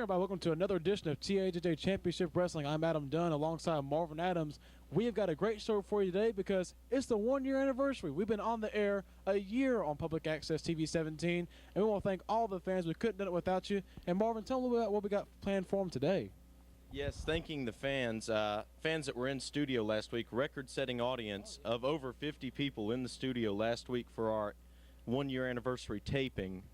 everybody. Welcome to another edition of TAJJ Championship Wrestling. I'm Adam Dunn alongside Marvin Adams. We have got a great show for you today because it's the 1-year anniversary. We've been on the air a year on Public Access TV 17, and we want to thank all the fans. We couldn't have done it without you. And Marvin, tell them about what we got planned for them today. Yes, thanking the fans that were in studio last week, record-setting audience of over 50 people in the studio last week for our 1-year anniversary taping.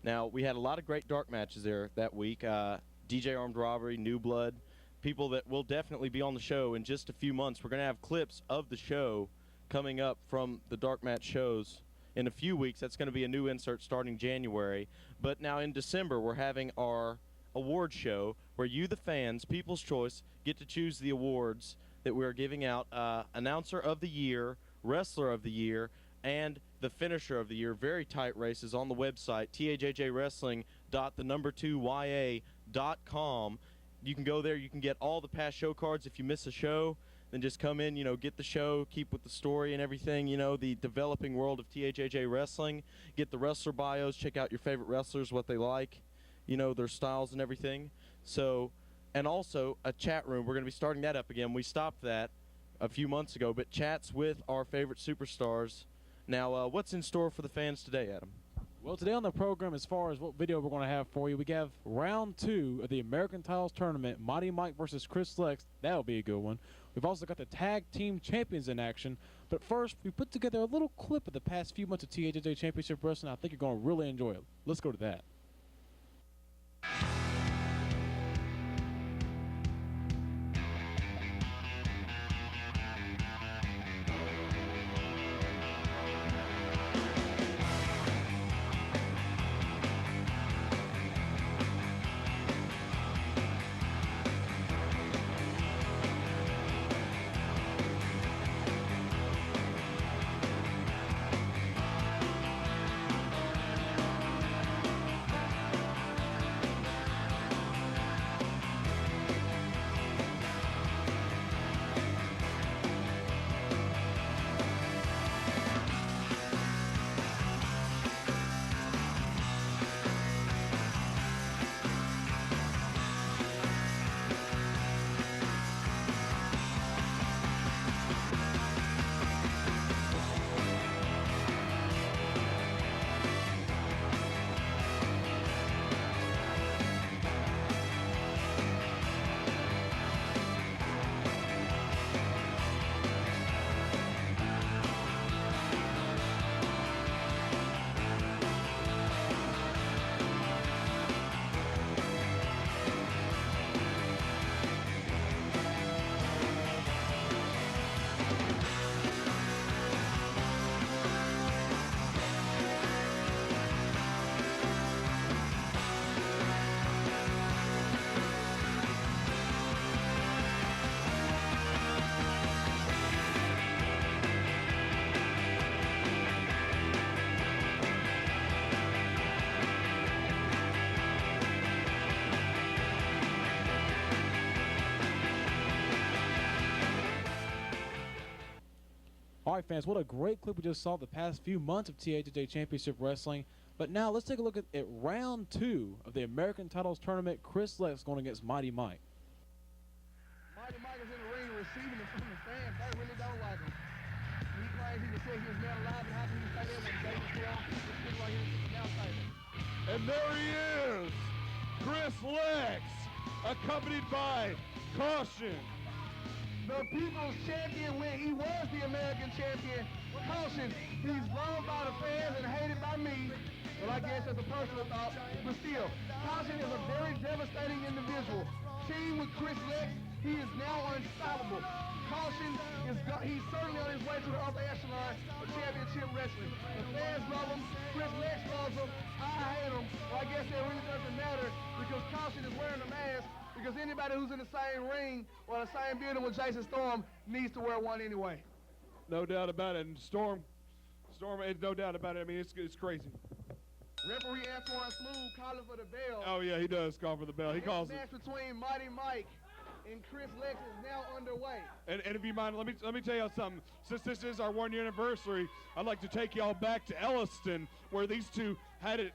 Now, we had a lot of great dark matches there that week. DJ Armed Robbery, New Blood, people that will definitely be on the show in just a few months. We're going to have clips of the show coming up from the dark match shows in a few weeks. That's going to be a new insert starting January. But now in December, we're having our award show where you, the fans, People's Choice, get to choose the awards that we're giving out. Announcer of the Year, Wrestler of the Year, and the Finisher of the Year. Very tight races on the website, tajjwrestling.2ya.com. You can go there. You can get all the past show cards. If you miss a show, then just come in, get the show, keep with the story and everything, the developing world of TAJJ Wrestling. Get the wrestler bios, check out your favorite wrestlers, what they like, their styles and everything. So, and also a chat room. We're going to be starting that up again. We stopped that a few months ago, but chats with our favorite superstars. Now, what's in store for the fans today, Adam? Well, today on the program, as far as what video we're going to have for you, we have round 2 of the American Titles Tournament, Mighty Mike versus Chris Lex. That'll be a good one. We've also got the Tag Team Champions in action. But first, we put together a little clip of the past few months of TAJJ Championship Wrestling. I think you're going to really enjoy it. Let's go to that. All right, fans, what a great clip we just saw the past few months of TAJJ Championship Wrestling. But now let's take a look at round 2 of the American Titles Tournament. Chris Lex going against Mighty Mike. Mighty Mike is in the ring receiving it from the fans. They really don't like him. He claims he was sick, he was not alive, and how can he say that when David Hill is sitting right here now fighting? And there he is, Chris Lex, accompanied by Caution. The People's Champion when he was the American Champion. Caution, he's loved by the fans and hated by me. Well, I guess that's a personal thought, but still, Caution is a very devastating individual. Team with Chris Lex, he is now unstoppable. Caution, he's certainly on his way to the upper echelon of championship wrestling. The fans love him, Chris Lex loves him, I hate him. Well, I guess it really doesn't matter because Caution is wearing a mask, because anybody who's in the same ring or the same building with Jason Storm needs to wear one anyway. No doubt about it. And Storm, no doubt about it. I mean, it's crazy. Referee Antoine Smooth calling for the bell. Oh, yeah, he does call for the bell. He calls it. Match between Mighty Mike and Chris Lex is now underway. And if you mind, let me tell y'all something. Since this is our 1 year anniversary, I'd like to take y'all back to Elliston, where these two had it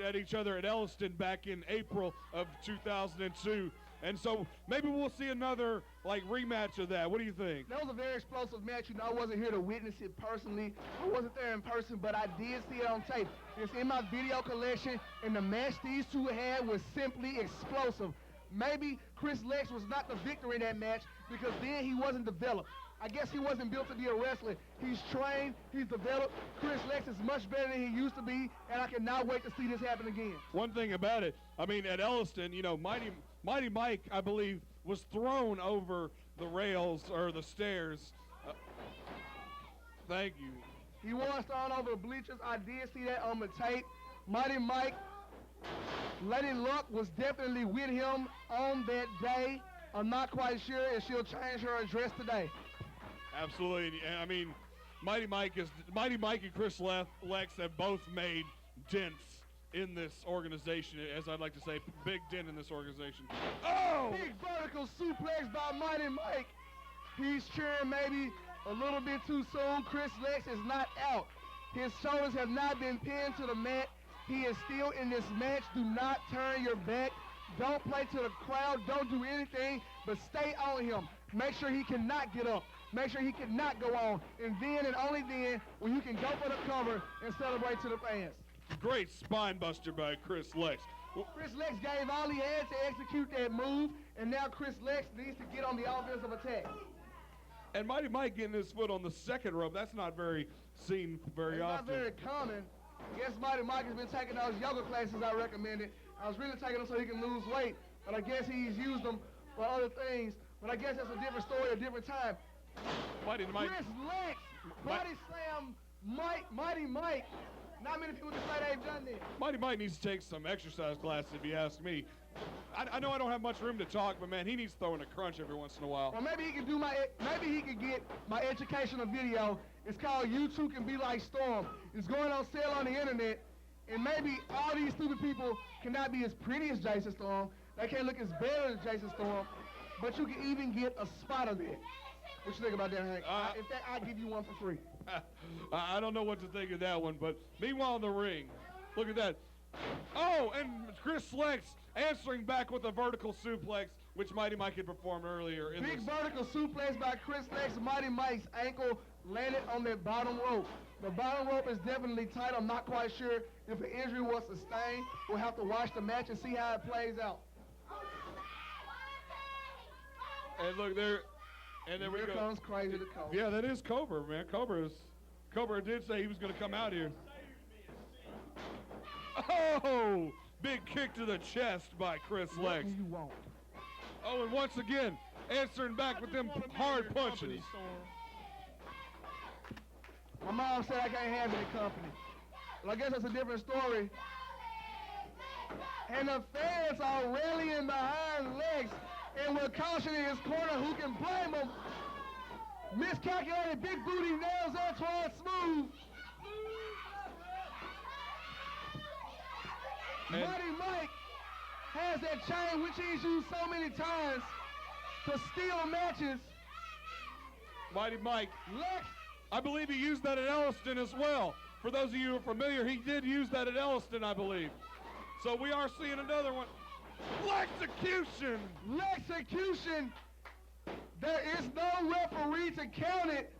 at each other at Elliston back in April of 2002. And so maybe we'll see another rematch of that. What do you think? That was a very explosive match. You know, I wasn't here to witness it personally. I wasn't there in person, but I did see it on tape. It's in my video collection, and the match these two had was simply explosive. Maybe Chris Lex was not the victor in that match because then he wasn't developed. I guess he wasn't built to be a wrestler. He's trained, he's developed. Chris Lex is much better than he used to be, and I cannot wait to see this happen again. One thing about it, I mean, at Elliston, you know, Mighty Mike, I believe, was thrown over the rails or the stairs. Thank you. He was thrown over the bleachers. I did see that on the tape. Mighty Mike, Lady Luck was definitely with him on that day. I'm not quite sure if she'll change her address today. Absolutely. I mean, Mighty Mike and Chris Lex have both made dents in this organization, as I'd like to say, big dent in this organization. Oh! Big vertical suplex by Mighty Mike. He's cheering maybe a little bit too soon. Chris Lex is not out. His shoulders have not been pinned to the mat. He is still in this match. Do not turn your back. Don't play to the crowd. Don't do anything, but stay on him. Make sure he cannot get up. Make sure he cannot go on. And then and only then when you can go for the cover and celebrate to the fans. Great spine buster by Chris Lex. Chris Lex gave all he had to execute that move, and now Chris Lex needs to get on the offensive attack. And Mighty Mike getting his foot on the second rope, that's not seen very often. It's not very common. I guess Mighty Mike has been taking those yoga classes I recommended. I was really taking them so he can lose weight, but I guess he's used them for other things. But I guess that's a different story, a different time. Mighty Mike. Chris Lex, body slam, Mighty Mike. Not many people can say they've done this. Mighty Mike needs to take some exercise classes, if you ask me. I know I don't have much room to talk, but man, he needs throwing a crunch every once in a while. Well, maybe he can get my educational video. It's called You Too Can Be Like Storm. It's going on sale on the internet, and maybe all these stupid people cannot be as pretty as Jason Storm. They can't look as better as Jason Storm, but you can even get a spot of it. What you think about that, Hank? I'll give you one for free. I don't know what to think of that one, but meanwhile in the ring, look at that. Oh, and Chris Lex answering back with a vertical suplex, which Mighty Mike had performed earlier. Big vertical suplex by Chris Lex. Mighty Mike's ankle landed on that bottom rope. The bottom rope is definitely tight. I'm not quite sure if an injury was sustained. We'll have to watch the match and see how it plays out. And look there. And then here comes Crazy the Cobra. Yeah, that is Cobra, man. Cobra did say he was going to come out here. Oh! Big kick to the chest by Chris Lex. What do you want? Oh, and once again, answering back with them hard punches. My mom said I can't have any company. Well, I guess that's a different story. And the fans are rallying behind Lex. And with caution in his corner, who can blame him? Miscalculated big booty nails Antoine Smooth. Mighty Mike has that chain which he's used so many times to steal matches. Mighty Mike. Lex. I believe he used that at Elliston as well. For those of you who are familiar, he did use that at Elliston, I believe. So we are seeing another one. Lexecution! Lexecution! There is no referee to count it.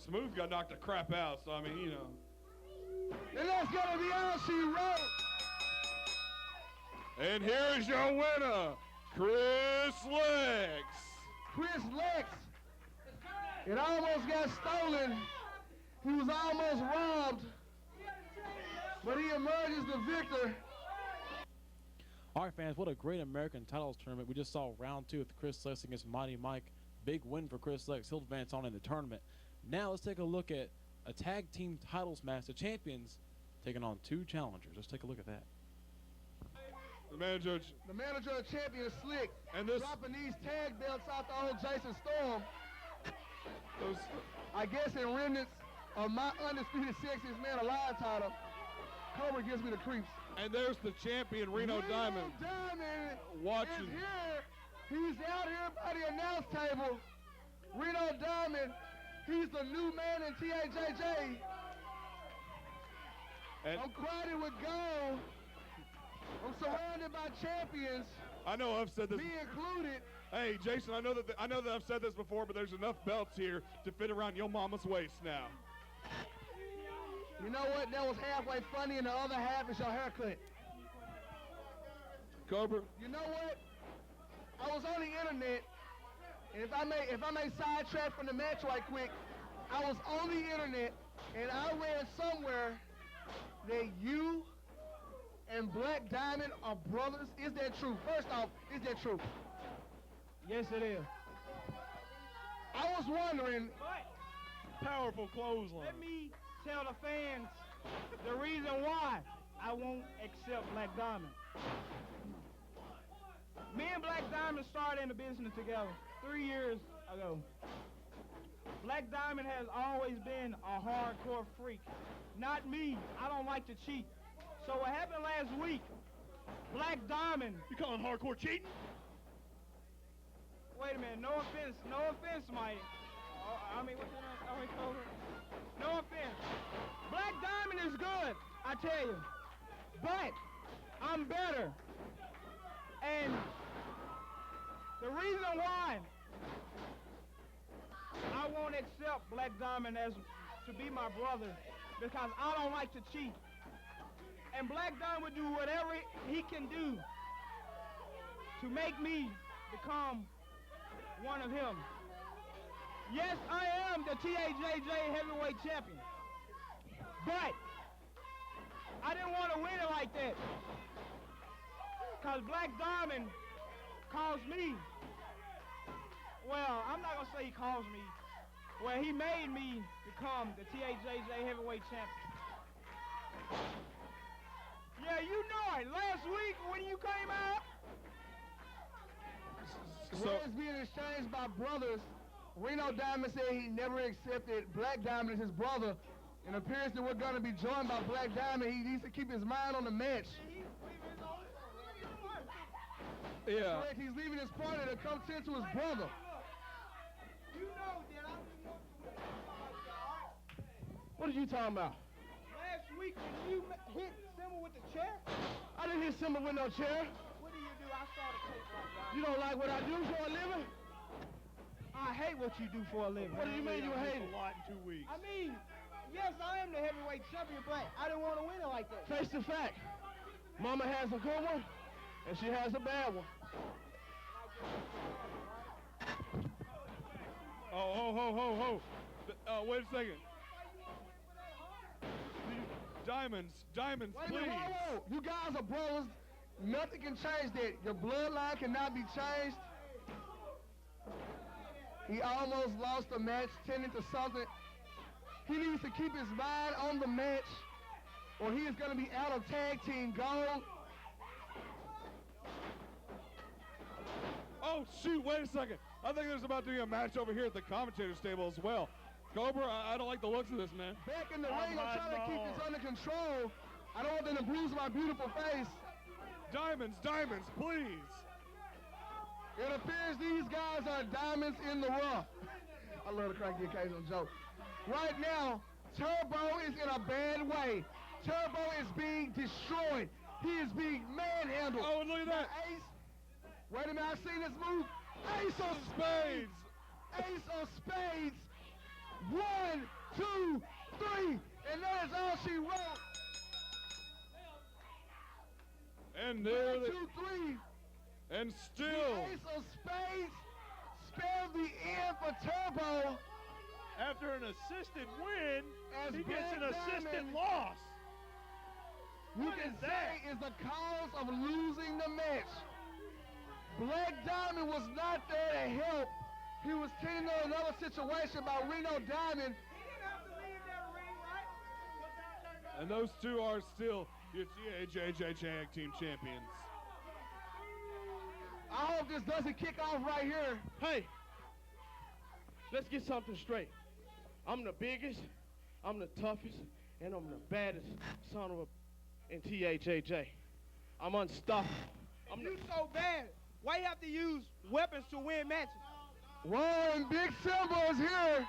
Smooth got knocked the crap out, so I mean, you know. And that's gonna be all she wrote. And here's your winner, Chris Lex. Chris Lex. It almost got stolen. He was almost robbed. But he emerges the victor. All right, fans, what a great American titles tournament. We just saw round 2 with Chris Lex against Mighty Mike. Big win for Chris Lex. He'll advance on in the tournament. Now let's take a look at a tag team titles match. The champions taking on 2 challengers. Let's take a look at that. The manager of the champion is Slick. And this dropping these tag belts out to old Jason Storm. I guess in remnants of my undisputed sexiest man alive title, Cobra gives me the creeps. And there's the champion, Reno Diamond. Diamond watching. is here. He's out here by the announce table. Reno Diamond, he's the new man in TAJJ. I'm crowded with gold. I'm surrounded by champions. I know I've said this. Me included. Hey, Jason, I know that I've said this before, but there's enough belts here to fit around your mama's waist now. You know what? That was halfway funny, and the other half is your haircut. Cobra. You know what? I was on the internet, and if I may sidetrack from the match right quick, I was on the internet, and I read somewhere that you and Black Diamond are brothers. Is that true? First off, is that true? Yes, it is. I was wondering. Powerful clothesline. Let me tell the fans the reason why I won't accept Black Diamond. Me and Black Diamond started in the business together 3 years ago. Black Diamond has always been a hardcore freak. Not me. I don't like to cheat. So what happened last week, Black Diamond... You calling hardcore cheating? Wait a minute. No offense, Mike. What's your name? No offense. Black Diamond is good, I tell you. But I'm better. And the reason why I won't accept Black Diamond as to be my brother because I don't like to cheat. And Black Diamond would do whatever he can do to make me become one of him. Yes, I am the TAJJ heavyweight champion. But I didn't want to win it like that. Because Black Diamond calls me. Well, I'm not going to say he calls me. Well, he made me become the TAJJ heavyweight champion. Yeah, you know it. Last week when you came out. Words being exchanged by brothers. Reno Diamond said he never accepted Black Diamond as his brother. It appears that we're going to be joined by Black Diamond. He needs to keep his mind on the match. Yeah. Correct, he's leaving his party to come tend to his brother. You know that I What are you talking about? last week when you hit Simba with the chair. I didn't hit Simba with no chair. What do? I saw the tape right now. You don't like what I do for a living? I hate what you do for a living. What do you mean you hate it? A lot in 2 weeks. I mean, yes, I am the heavyweight champion, but I didn't want to win it like that. Face the fact. Mama has a good one, and she has a bad one. Ho. Wait a second. Diamonds, Wait a please. minute, whoa. You guys are brothers. Nothing can change that. Your bloodline cannot be changed. He almost lost the match, tending to something. He needs to keep his mind on the match, or he is going to be out of tag team gold. Oh, shoot, wait a second. I think there's about to be a match over here at the commentator's table as well. Cobra, I don't like the looks of this, man. Back in the ring, I'm trying to keep this under control. I don't want them to bruise my beautiful face. Diamonds, please. It appears these guys are diamonds in the rough. I love to crack the occasional joke. Right now, Turbo is in a bad way. Turbo is being destroyed. He is being manhandled. Oh, and look at that. Ace. Wait a minute, I've seen this move. Ace of Spades. Ace of spades. 1, 2, 3. And that is all she wrote. And 1, there 2, 3. and still. The Ace of spades spelled the end for Turbo. After an assisted win, As he gets an Black assisted Diamond- loss. You What can is that? say is the cause of losing the match. Black Diamond was not there to help. He was tending to another situation by Reno Diamond. And those two are still your TAJJ Tag Team Champions. I hope this doesn't kick off right here. Hey, let's get something straight. I'm the biggest, I'm the toughest, and I'm the baddest son of a in TAJJ. I'm unstoppable. You so bad. Why you have to use weapons to win matches? Whoa, and Big Silver is here.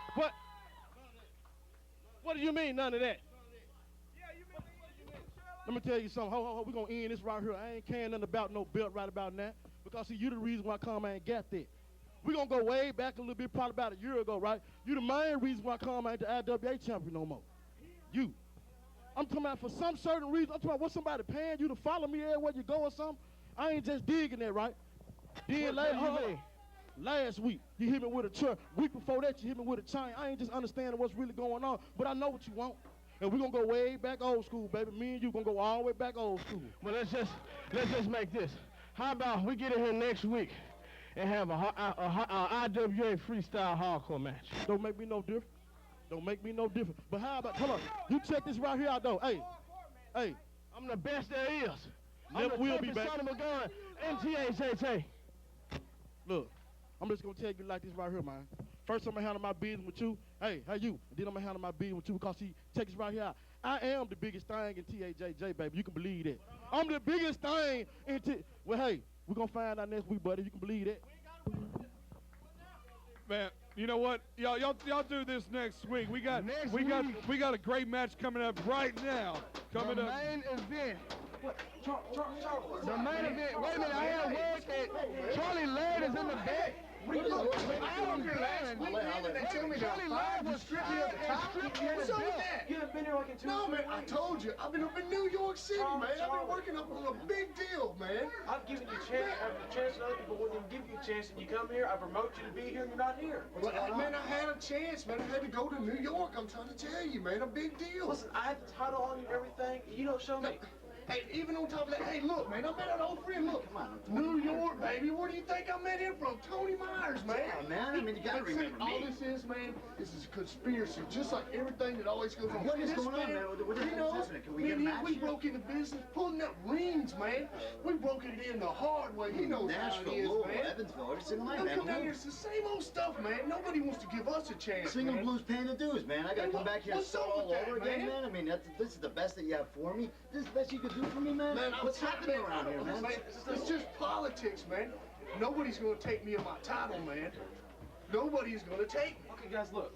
What do you mean, none of that? Let me tell you something. We're going to end this right here. I ain't caring nothing about no belt right about now. Because, see, you the reason why Carmine ain't got that. We're going to go way back a little bit, probably about a year ago, right? You the main reason why Carmine ain't the IWA champion no more. You. I'm talking about for some certain reason. I'm talking about what somebody paying you to follow me everywhere you go or something. I ain't just digging that, right? Then last week, you hit me with a chair. Week before that, you hit me with a chain. I ain't just understanding what's really going on, but I know what you want. And we're going to go way back old school, baby. Me and you going to go all the way back old school. Well, let's just make this. How about we get in here next week and have a IWA freestyle hardcore match? Don't make me no different. Don't make me no different. But how about, hold on, you check this right here out, though. Hey, I'm the best there is. Never I'm the will be back. son of a gun, TAJJ. Look, I'm just going to tell you like this right here, man. First, I'm going to handle my business with you. Hey, how you? And then I'm going to handle my business with you because, see, check this right here out. I am the biggest thing in TAJJ, baby. You can believe that. I'm the biggest thing in Well, hey, we're going to find out next week, buddy. You can believe that. Man, you know what? Y'all do this next week. We got a great match coming up right now. The main event. The main event. Wait a minute, I have word that Charlie Laird is in the back. Charlie Laird was stripped of his belt. You haven't been here like in 2 No, man, I told you. I've been up in New York City, man. I've been working up on a big deal, man. I've given you a chance, and other people wouldn't even give you a chance, and you come here, I promote you to be here, and you're not here. Well, man, I had a chance, man. I had to go to New York. I'm trying to tell you, man, a big deal. Listen, I have the title on you and everything, and you don't show me. Hey, even on top of that, hey, look, man, I'm at an old friend. Look, New York, baby. Where do you think I met him from? Tony Myers, man. Yeah, man. I mean, you gotta remember me. All this is, man, this is a conspiracy, just like everything that always goes on. What is going on, man? What is this? Can we get a match? We broke into business, pulling up rings, man. We broke it in the hard way. He knows how it is, Louisville, man. Evansville, every single night, Look, man. come down here, it's the same old stuff, man. Nobody wants to give us a chance, Single man. blues paying the dues, man. I gotta come back here and start all over again, man. I mean, this is the best that you have for me. This is the best you could do for me, man. What's happening around here, man? It's just politics, man. Nobody's gonna take me on my title, man. Nobody's gonna take me. Okay, guys, look.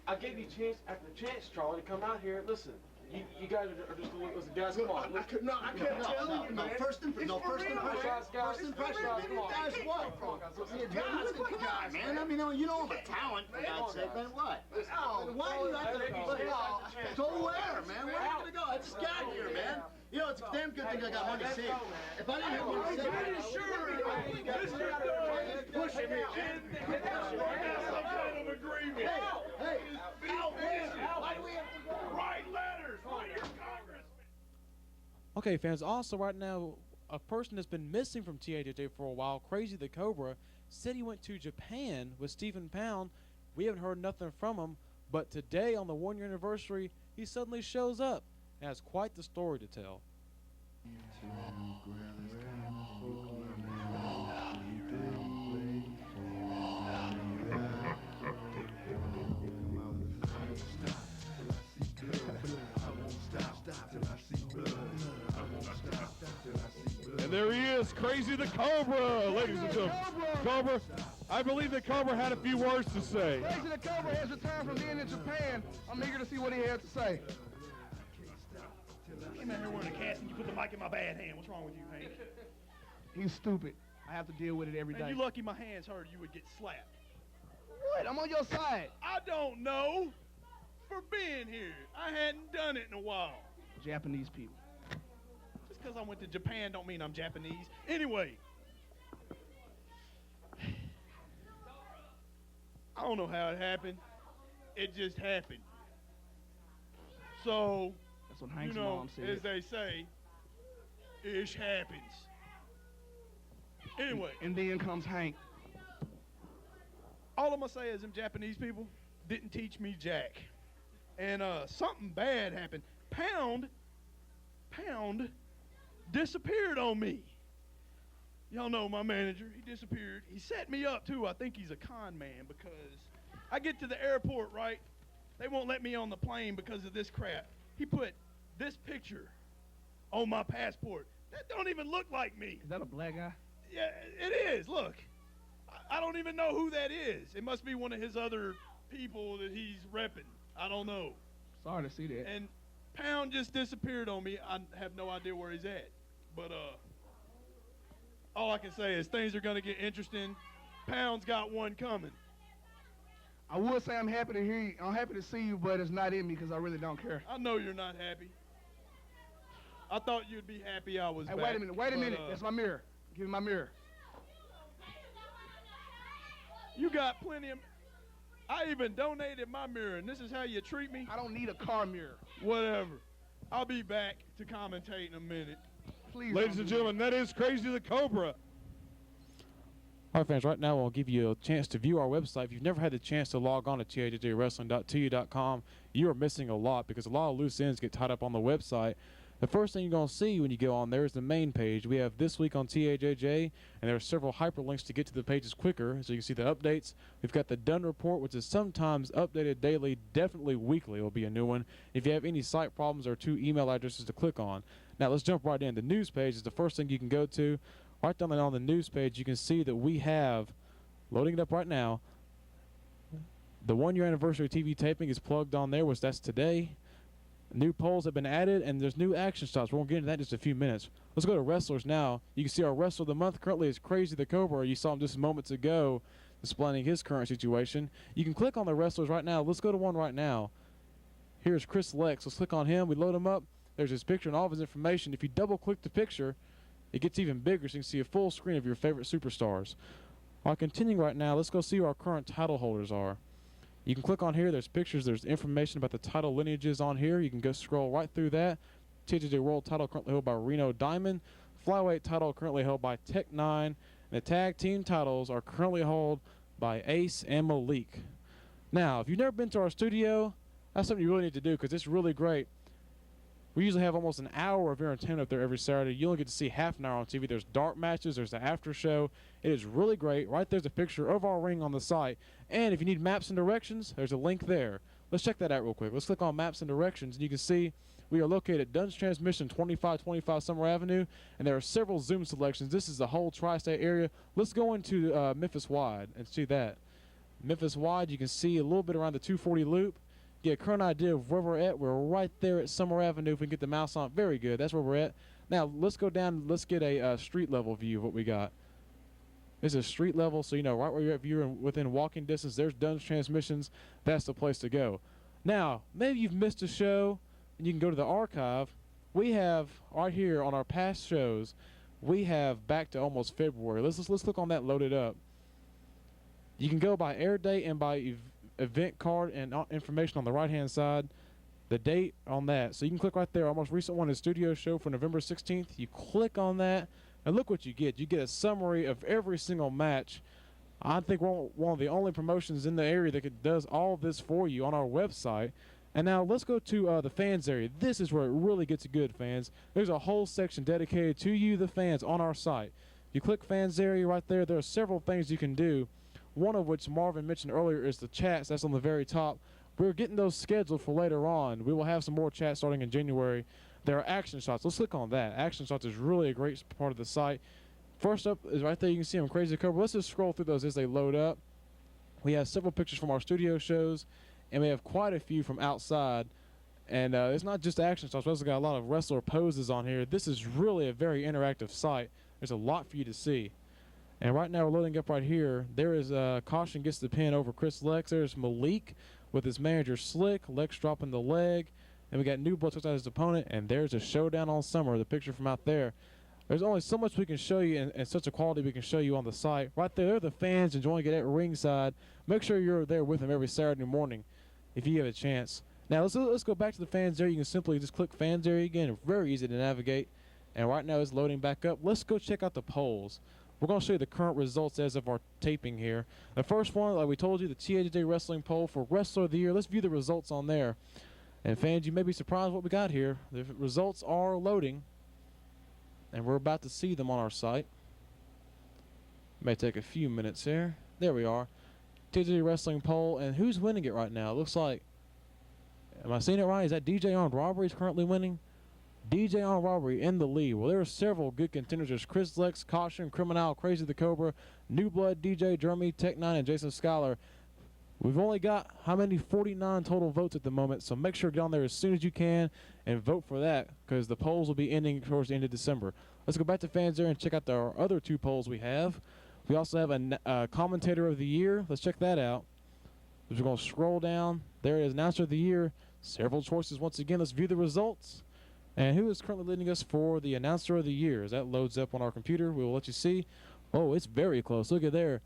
I gave you a chance after the chance, Charlie, to come out here. Listen, you guys are just listen, guys. Come on. I can't tell you, man. First impression. First impression. Guys, what? Guys, man. I mean, you know I'm a talent, for God's sake, man. What? Why do you have to go where, man? Where are you gonna go? I just got here, man. You know, it's a damn good thing I got money saved. If I didn't have money saved, Pushing me in some kind of agreement. Hey, Why do we have to write letters? Write your congressman. Okay, fans, also right now, a person that's been missing from TAJJ for a while, Crazy the Cobra, said he went to Japan with Stephen Pound. We haven't heard nothing from him, but today on the 1 year anniversary, he suddenly shows up and has quite the story to tell. And there he is, Crazy the Cobra, ladies and gentlemen. Cobra, I believe that Cobra had a few words to say. Crazy the Cobra has returned from being in Japan. I'm eager to see what he has to say. Came out here wearing a cast and you put the mic in my bad hand. What's wrong with you, Hank? He's stupid. I have to deal with it every day. Man, you lucky my hands hurt, you would get slapped. What? I'm on your side. I don't know. For being here. I hadn't done it in a while. Japanese people. Just because I went to Japan don't mean I'm Japanese. Anyway. I don't know how it happened. It just happened. So, that's what Hank's you know, mom said. as they say, ish happens. Anyway. And then comes Hank. All I'm going to say is them Japanese people didn't teach me jack. And something bad happened. Pound disappeared on me. Y'all know my manager, he disappeared. He set me up too. I think he's a con man because I get to the airport, right? They won't let me on the plane because of this crap. He put this picture on my passport. That don't even look like me. Is that a black guy? Yeah, it is. Look, I don't even know who that is. It must be one of his other people that he's repping. I don't know. Sorry to see that. And Pound just disappeared on me. I have no idea where he's at. But all I can say is things are going to get interesting. Pound's got one coming. I would say I'm happy to hear you. I'm happy to see you, but it's not in me because I really don't care. I know you're not happy. I thought you'd be happy I was Hey, back. wait a minute. That's my mirror. Give me my mirror. You got plenty of... I even donated my mirror, and this is how you treat me? I don't need a car mirror. Whatever. I'll be back to commentate in a minute. Please. Ladies and gentlemen, that is Crazy the Cobra. All right, fans, right now we'll give you a chance to view our website. If you've never had the chance to log on to TAJJWrestling.tu.com, you are missing a lot because a lot of loose ends get tied up on the website. The first thing you're going to see when you go on there is the main page. We have This Week on TAJJ, and there are several hyperlinks to get to the pages quicker, so you can see the updates. We've got the Done Report, which is sometimes updated daily, definitely weekly. It will be a new one. If you have any site problems, there are 2 email addresses to click on. Now, let's jump right in. The news page is the first thing you can go to. Right down there on the news page, you can see that we have, loading it up right now, the 1 year anniversary TV taping is plugged on there, which that's today. New polls have been added, and there's new action shots. We're going to get into that in just a few minutes. Let's go to wrestlers now. You can see our wrestler of the month currently is Crazy the Cobra. You saw him just moments ago displaying his current situation. You can click on the wrestlers right now. Let's go to one right now. Here's Chris Lex. Let's click on him. We load him up. There's his picture and all of his information. If you double-click the picture, it gets even bigger, so you can see a full screen of your favorite superstars. While continuing right now, let's go see who our current title holders are. You can click on here. There's pictures. There's information about the title lineages on here. You can go scroll right through that. TJJ World title currently held by Reno Diamond. Flyweight title currently held by Tech 9. And the tag team titles are currently held by Ace and Malik. Now, if you've never been to our studio, that's something you really need to do because it's really great. We usually have almost an hour of entertainment up there every Saturday. You only get to see half an hour on TV. There's dark matches. There's the after show. It is really great. Right there's a picture of our ring on the site. And if you need maps and directions, there's a link there. Let's check that out real quick. Let's click on maps and directions, and you can see we are located at Dunn's Transmission, 2525 Summer Avenue, and there are several Zoom selections. This is the whole tri-state area. Let's go into Memphis Wide and see that. Memphis Wide, you can see a little bit around the 240 loop. Get a current idea of where we're at. We're right there at Summer Avenue. If we can get the mouse on, very good. That's where we're at. Now, let's go down. Let's get a street level view of what we got. This is street level, so you know right where you're at. If you're within walking distance, there's Dunn's Transmissions. That's the place to go. Now, maybe you've missed a show, and you can go to the archive. We have right here on our past shows, we have back to almost February. Let's look on that loaded up. You can go by air date and by event card and information on the right-hand side, the date on that. So you can click right there. Our most recent one is Studio Show for November 16th. You click on that, and look what you get. You get a summary of every single match. I think we're one of the only promotions in the area that does all of this for you on our website. And now let's go to the fans area. This is where it really gets good, fans. There's a whole section dedicated to you, the fans, on our site. You click fans area right there. There are several things you can do. One of which Marvin mentioned earlier is the chats. That's on the very top. We're getting those scheduled for later on. We will have some more chats starting in January. There are action shots. Let's click on that. Action shots is really a great part of the site. First up is right there. You can see them, Crazy Cobra. Let's just scroll through those as they load up. We have several pictures from our studio shows, and we have quite a few from outside. And it's not just action shots. We also got a lot of wrestler poses on here. This is really a very interactive site. There's a lot for you to see. And right now we're loading up right here. There is Caution gets the pin over Chris Lex. There's Malik with his manager Slick. Lex dropping the leg. And we got New Blood takes out his opponent. And there's a showdown on Summer, the picture from out there. There's only so much we can show you and such a quality we can show you on the site. Right there, they're the fans enjoying it at ringside. Make sure you're there with them every Saturday morning if you have a chance. Now let's go back to the fans area. You can simply just click fans area again. Very easy to navigate. And right now it's loading back up. Let's go check out the polls. We're going to show you the current results as of our taping here. The first one, like we told you, the TAJJ Wrestling poll for Wrestler of the Year. Let's view the results on there. And fans, you may be surprised what we got here. The results are loading, and we're about to see them on our site. May take a few minutes here. There we are. TAJJ Wrestling poll, and who's winning it right now? It looks like, am I seeing it right? Is that DJ Armed Robbery is currently winning? DJ on Robbery in the lead. Well, there are several good contenders. There's Chris Lex, Caution, Criminal, Crazy the Cobra, New Blood, DJ, Jeremy, Tech 9, and Jason Schuyler. We've only got, how many? 49 total votes at the moment, so make sure to get on there as soon as you can and vote for that, because the polls will be ending towards the end of December. Let's go back to Fans there and check out our other 2 polls we have. We also have a Commentator of the Year. Let's check that out. We're going to scroll down. There is Announcer of the Year. Several choices once again. Let's view the results. And who is currently leading us for the Announcer of the Year? As that loads up on our computer, we will let you see. Oh, it's very close. Look at there.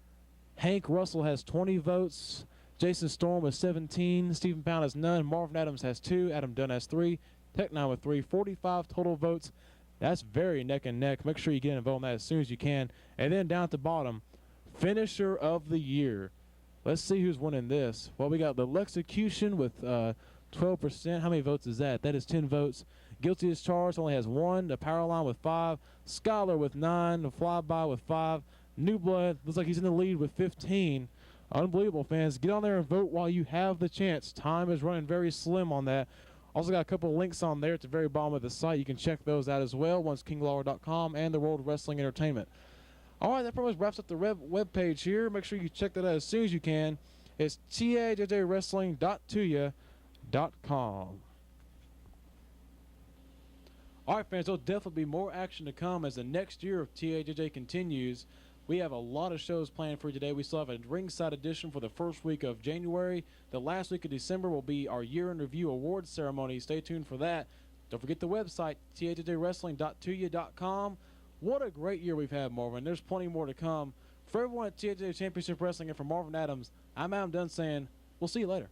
Hank Russell has 20 votes. Jason Storm with 17. Stephen Pound has none. Marvin Adams has 2. Adam Dunn has 3. Tech 9 with 3. 45 total votes. That's very neck and neck. Make sure you get involved in that as soon as you can. And then down at the bottom, Finisher of the Year. Let's see who's winning this. Well, we got the Lexecution with 12%. How many votes is that? That is 10 votes. Guilty as Charged only has 1. The Powerline with 5. Scholar with 9. The Flyby with 5. New Blood looks like he's in the lead with 15. Unbelievable, fans. Get on there and vote while you have the chance. Time is running very slim on that. Also got a couple of links on there at the very bottom of the site. You can check those out as well. One's kinglawler.com and the World Wrestling Entertainment. All right, that pretty much wraps up the web page here. Make sure you check that out as soon as you can. It's TAJJWrestling.tuya.com. All right, fans, there'll definitely be more action to come as the next year of TAJJ continues. We have a lot of shows planned for you today. We still have a ringside edition for the first week of January. The last week of December will be our year in review awards ceremony. Stay tuned for that. Don't forget the website, TAJJWrestling.tuya.com. What a great year we've had, Marvin. There's plenty more to come. For everyone at TAJJ Championship Wrestling and for Marvin Adams, I'm Adam Dunn saying we'll see you later.